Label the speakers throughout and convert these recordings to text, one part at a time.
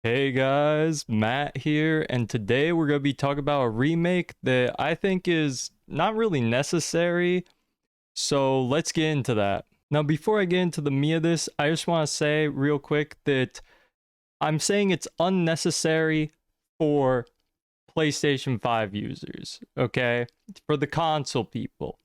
Speaker 1: Hey guys, Matt here, and today we're going to be talking about a remake that I think is not really necessary, so let's get into that. Now, before I get into the meat of this, I just want to say real quick that I'm saying it's unnecessary for PlayStation 5 users, okay? For the console people.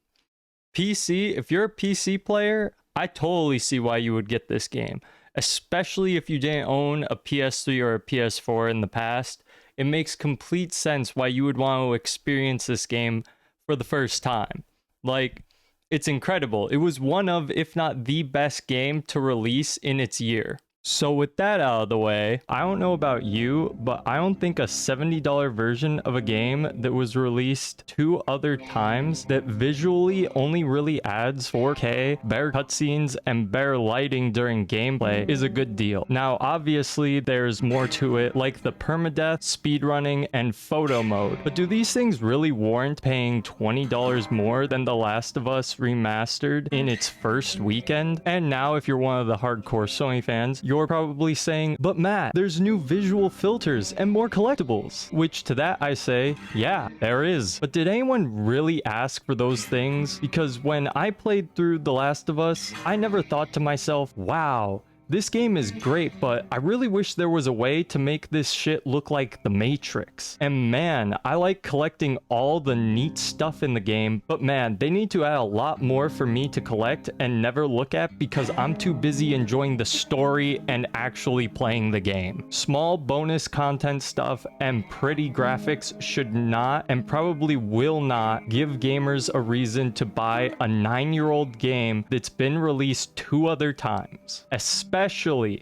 Speaker 1: PC, if you're a PC player, I totally see why you would get this game, especially if you didn't own a PS3 or a PS4 in the past. It makes complete sense why you would want to experience this game for the first time. Like, it's incredible. It was one of, if not the best game to release in its year. So with that out of the way, I don't know about you, but I don't think a $70 version of a game that was released 2 other times that visually only really adds 4K, better cutscenes, and better lighting during gameplay is a good deal. Now, obviously, there's more to it, like the permadeath, speedrunning, and photo mode. But do these things really warrant paying $20 more than The Last of Us Remastered in its first weekend? And now, if you're one of the hardcore Sony fans, you're probably saying, but Matt, there's new visual filters and more collectibles. Which to that I say, yeah, there is. But did anyone really ask for those things? Because when I played through The Last of Us, I never thought to myself, wow, this game is great, but I really wish there was a way to make this shit look like The Matrix. And man, I like collecting all the neat stuff in the game, but man, they need to add a lot more for me to collect and never look at because I'm too busy enjoying the story and actually playing the game. Small bonus content stuff and pretty graphics should not and probably will not give gamers a reason to buy a 9-year-old game that's been released 2 other times. Especially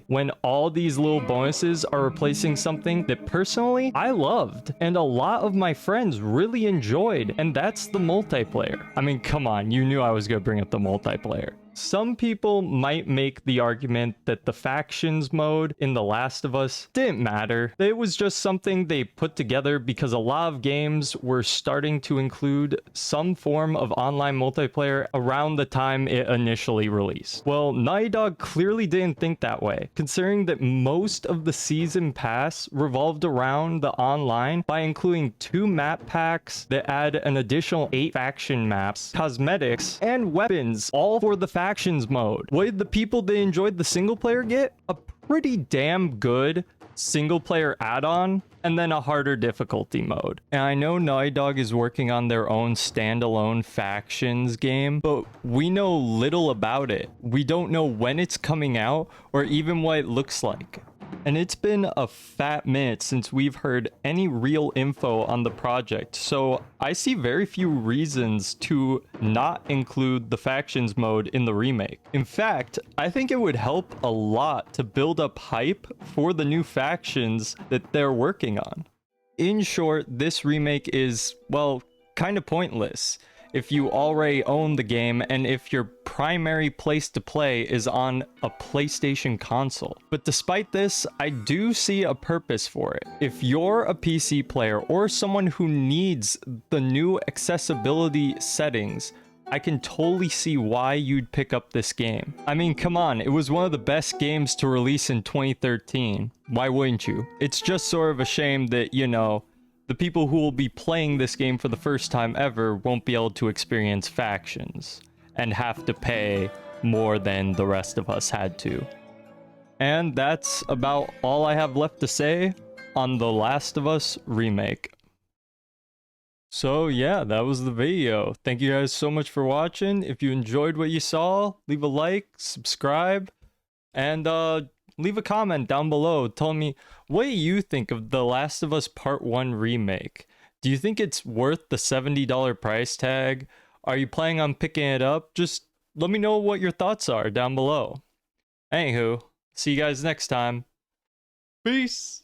Speaker 1: when all these little bonuses are replacing something that personally I loved and a lot of my friends really enjoyed, and that's the multiplayer. I mean, come on, you knew I was gonna bring up the multiplayer. Some people might make the argument that the factions mode in The Last of Us didn't matter. It was just something they put together because a lot of games were starting to include some form of online multiplayer around the time it initially released. Well, NaughtyDog clearly didn't think that way, considering that most of the season pass revolved around the online by including 2 map packs that add an additional 8 faction maps, cosmetics, and weapons, all for the factions mode. What did the people that enjoyed the single player get? A pretty damn good single player add-on and then a harder difficulty mode. And I know Naughty Dog is working on their own standalone factions game, but we know little about it. We don't know when it's coming out or even what it looks like. And it's been a fat minute since we've heard any real info on the project, so I see very few reasons to not include the factions mode in the remake. In fact, I think it would help a lot to build up hype for the new factions that they're working on. In short, this remake is, well, kind of pointless if you already own the game and if your primary place to play is on a PlayStation console. But despite this, I do see a purpose for it. If you're a PC player or someone who needs the new accessibility settings, I can totally see why you'd pick up this game. I mean, come on, it was one of the best games to release in 2013. Why wouldn't you? It's just sort of a shame that, you know, the people who will be playing this game for the first time ever won't be able to experience factions and have to pay more than the rest of us had to. And that's about all I have left to say on The Last of Us Remake. So yeah, that was the video. Thank you guys so much for watching. If you enjoyed what you saw, leave a like, subscribe, and leave a comment down below telling me what do you think of The Last of Us Part 1 Remake. Do you think it's worth the $70 price tag? Are you planning on picking it up? Just let me know what your thoughts are down below. Anywho, see you guys next time. Peace!